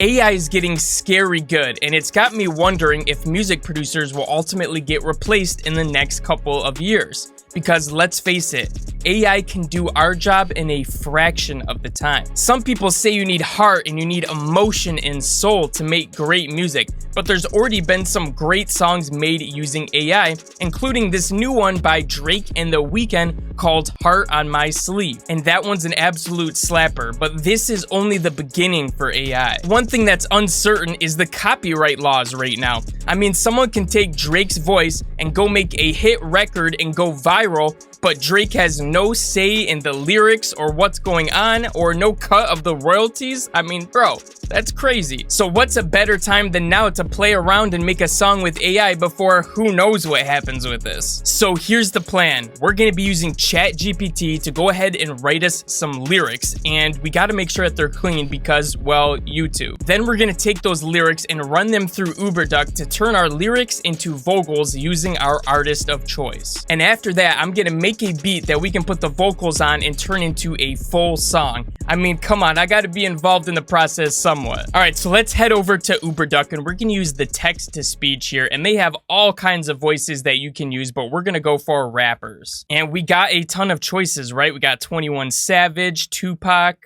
AI is getting scary good, and it's got me wondering if music producers will ultimately get replaced in the next couple of years. Because let's face it, AI can do our job in a fraction of the time. Some people say you need heart and you need emotion and soul to make great music, but there's already been some great songs made using AI, including this new one by Drake and The Weeknd called Heart on My Sleeve. And that one's an absolute slapper, but this is only the beginning for AI. One thing that's uncertain is the copyright laws right now. I mean, someone can take Drake's voice and go make a hit record and go viral, but Drake has no say in the lyrics or what's going on or no cut of the royalties. I mean, bro, that's crazy. So what's a better time than now to play around and make a song with AI before who knows what happens with this? So here's the plan. We're gonna be using ChatGPT to go ahead and write us some lyrics, and we gotta make sure that they're clean because, well, YouTube. Then we're gonna take those lyrics and run them through UberDuck to turn our lyrics into vocals using our artist of choice. And after that, I'm gonna make a beat that we can put the vocals on and turn into a full song. I mean, come on, I gotta be involved in the process somewhat. All right, so let's head over to UberDuck and we're gonna use the text to speech here, and they have all kinds of voices that you can use, but we're gonna go for rappers. And we got a ton of choices, right? We got 21 Savage, Tupac,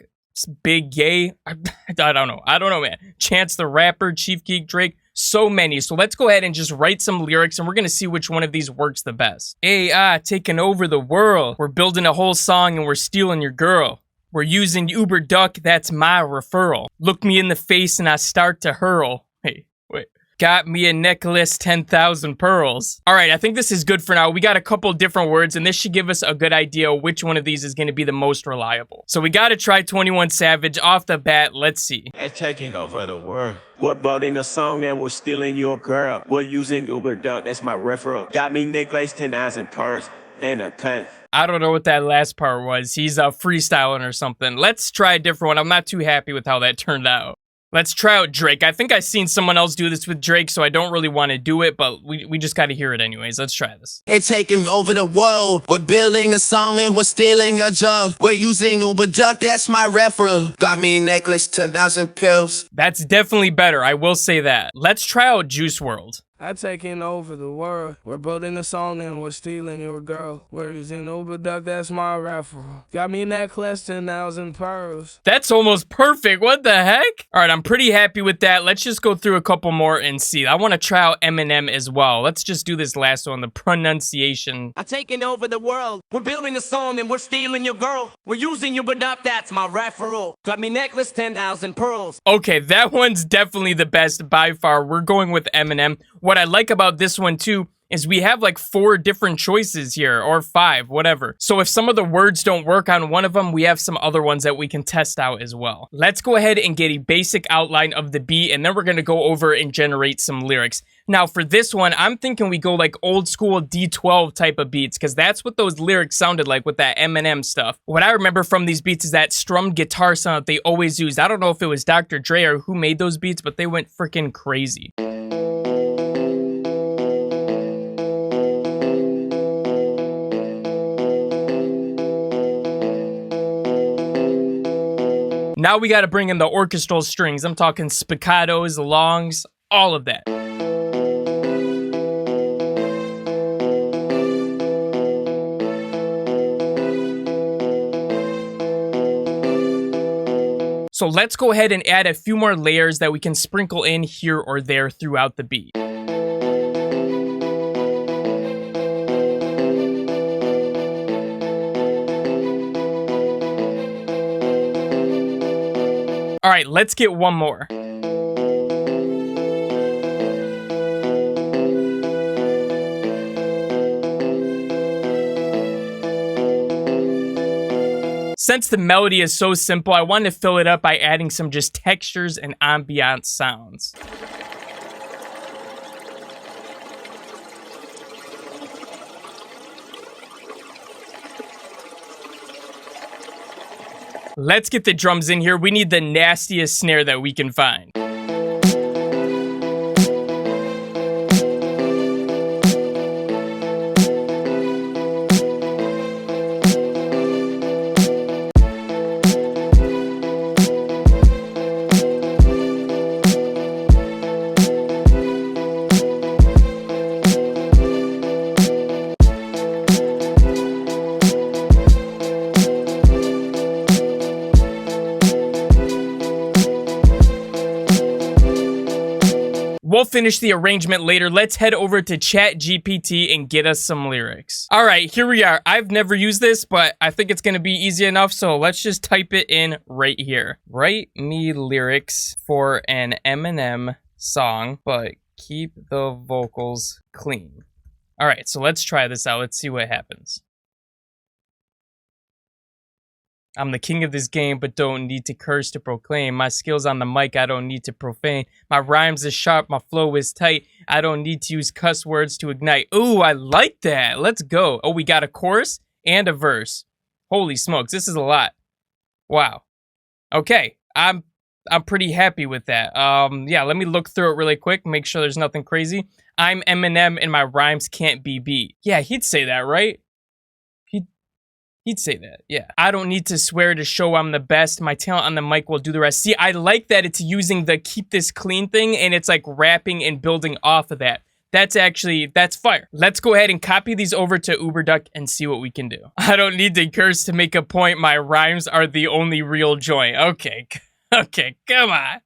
Big Yay, I don't know, man. Chance the Rapper, Chief Keef, Drake. So many. So let's go ahead and just write some lyrics and we're gonna see which one of these works the best. AI taking over the world. We're building a whole song and we're stealing your girl. We're using UberDuck, that's my referral. Look me in the face and I start to hurl. Hey, wait. Got me a necklace, 10,000 pearls. All right, I think this is good for now. We got a couple different words, and this should give us a good idea which one of these is going to be the most reliable. So we got to try 21 Savage off the bat. Let's see. It's taking over the world. We're building a song and we're stealing your girl. We're using UberDuck, that's my referral. Got me necklace, 10,000 pearls, and a pen. I don't know what that last part was. He's freestyling or something. Let's try a different one. I'm not too happy with how that turned out. Let's try out Drake. I think I've seen someone else do this with Drake, so I don't really want to do it, but we just got to hear it anyways. Let's try this. It's taking over the world. We're building a song and we're stealing a job. We're using UberDuck, that's my referral. Got me a necklace, 10,000 pills. That's definitely better, I will say that. Let's try out Juice WRLD. I'm taking over the world. We're building a song and we're stealing your girl. We're using UberDuck, that's my referral. Got me a necklace, 10,000 pearls. That's almost perfect. What the heck? All right, I'm pretty happy with that. Let's just go through a couple more and see. I want to try out Eminem as well. Let's just do this last one, the pronunciation. I'm taking over the world. We're building a song and we're stealing your girl. We're using UberDuck, that's my referral. Got me necklace, 10,000 pearls. Okay, that one's definitely the best by far. We're going with Eminem. What I like about this one too is we have like 4 different choices here, or 5, whatever. So if some of the words don't work on one of them, we have some other ones that we can test out as well. Let's go ahead and get a basic outline of the beat, and then we're gonna go over and generate some lyrics. Now for this one, I'm thinking we go like old school D12 type of beats, because that's what those lyrics sounded like with that Eminem stuff. What I remember from these beats is that strummed guitar sound that they always used. I don't know if it was Dr. Dre or who made those beats, but they went freaking crazy. Now we gotta bring in the orchestral strings. I'm talking spiccatos, longs, all of that. So let's go ahead and add a few more layers that we can sprinkle in here or there throughout the beat. All right, let's get one more. Since the melody is so simple, I wanted to fill it up by adding some just textures and ambient sounds. Let's get the drums in here. We need the nastiest snare that we can find. We'll finish the arrangement later. Let's head over to ChatGPT and get us some lyrics. All right, here we are. I've never used this, but I think it's going to be easy enough, so let's just type it in right here. Write me lyrics for an Eminem song, but keep the vocals clean. All right, so let's try this out. Let's see what happens. I'm the king of this game, but don't need to curse to proclaim. My skills on the mic, I don't need to profane. My rhymes is sharp, my flow is tight. I don't need to use cuss words to ignite. Ooh, I like that. Let's go. Oh, we got a chorus and a verse. Holy smokes, this is a lot. Wow. Okay, I'm pretty happy with that. Yeah, let me look through it really quick, make sure there's nothing crazy. I'm Eminem and my rhymes can't be beat. Yeah, he'd say that, right? He'd say that, yeah. I don't need to swear to show I'm the best. My talent on the mic will do the rest. See, I like that it's using the keep this clean thing and it's like rapping and building off of that. That's fire. Let's go ahead and copy these over to UberDuck and see what we can do. I don't need to curse to make a point. My rhymes are the only real joy. Okay, okay, come on.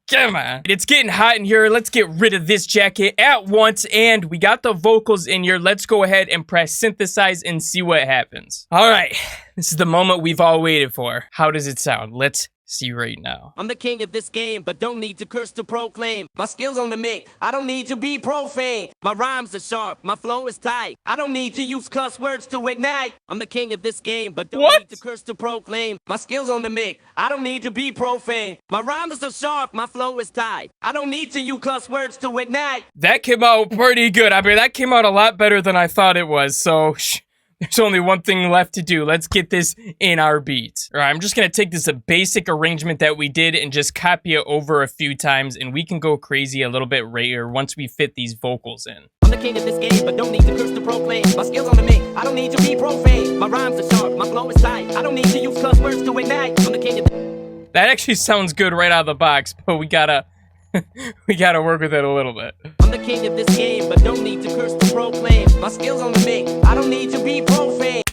Come on. It's getting hot in here. Let's get rid of this jacket at once. And we got the vocals in here. Let's go ahead and press synthesize and see what happens. All right. This is the moment we've all waited for. How does it sound? Let's see right now. I'm the king of this game, but don't need to curse to proclaim. My skills on the mic, I don't need to be profane. My rhymes are sharp, my flow is tight. I don't need to use cuss words to ignite. I'm the king of this game, but don't need to curse to proclaim. My skills on the mic, I don't need to be profane. My rhymes are sharp, my flow is tight. I don't need to use cuss words to ignite. That came out pretty good. I mean, that came out a lot better than I thought it was, so there's only one thing left to do. Let's get this in our beat. All right, I'm just going to take this a basic arrangement that we did and just copy it over a few times, and we can go crazy a little bit later once we fit these vocals in. I'm the king of this game, but don't need to curse to proclaim. My skills on the mic, I don't need to be profane. My rhymes are sharp, my flow is tight. I don't need to use cuss words to ignite. I'm the king of That actually sounds good right out of the box, but we gotta work with it a little bit. I'm the king of this game, but don't need to curse to proclaim. My skills on the mic, I don't need to be profane.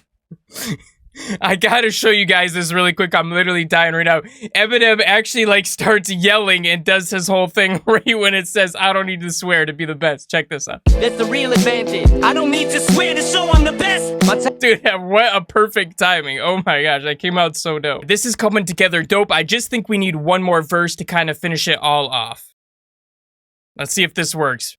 I gotta show you guys this really quick. I'm literally dying right now. Eminem actually like starts yelling and does his whole thing right when it says, I don't need to swear to be the best. Check this out. That's the real advantage. I don't need to swear to show I'm the best. Dude, what a perfect timing. Oh my gosh, that came out so dope. This is coming together dope. I just think we need one more verse to kind of finish it all off. Let's see if this works.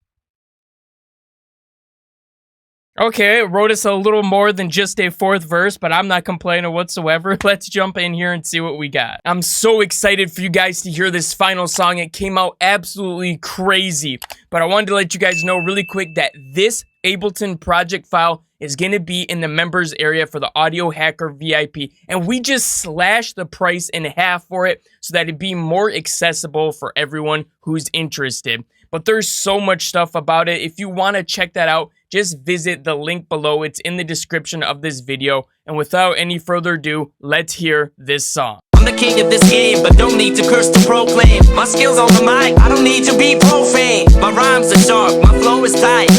Okay, it wrote us a little more than just a fourth verse, but I'm not complaining whatsoever. Let's jump in here and see what we got. I'm so excited for you guys to hear this final song. It came out absolutely crazy, but I wanted to let you guys know really quick that this Ableton project file is going to be in the members area for the Audio Hacker VIP, and we just slashed the price in half for it so that it'd be more accessible for everyone who's interested. But there's so much stuff about it. If you want to check that out, just visit the link below. It's in the description of this video. And without any further ado, let's hear this song. I'm the king of this game, but don't need to curse to proclaim. My skills on the mic, I don't need to be profane. My rhymes are sharp, my flow is tight.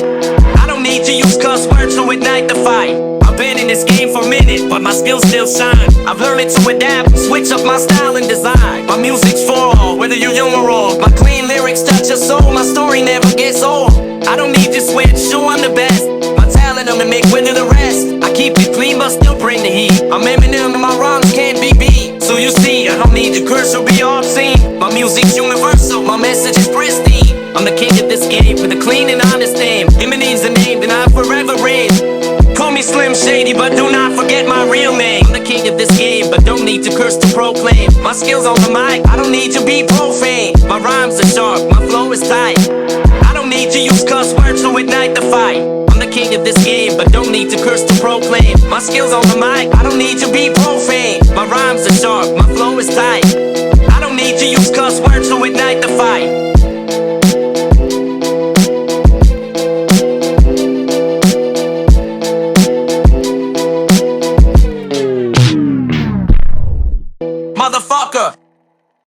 I don't need to use cuss words to ignite the fight. I've been in this game for a minute, but my skills still shine. I've learned to adapt, switch up my style and design. My music's for all, whether you're young or old. My clean lyrics touch your soul, my story never gets old. I don't need to switch, show I'm the best. My talent on the mic, win the rest. I keep it clean, but still bring the heat. I'm Eminem and my rhymes can't be beat. So you see, I don't need to curse or be obscene. My music's universal, my message is pristine. I'm the king of this game with a clean and honest name. Eminem's the name that I forever reign. Call me Slim Shady, but do not forget my real name. I'm the king of this game, but don't need to curse to proclaim. My skills on the mic, I don't need to be profane. My rhymes are sharp, my flow is tight. I don't need to use cuss words to ignite the fight. I'm the king of this game, but don't need to curse to proclaim. My skills on the mic, I don't need to be profane. My rhymes are sharp, my flow is tight. I don't need to use cuss words to ignite the fight.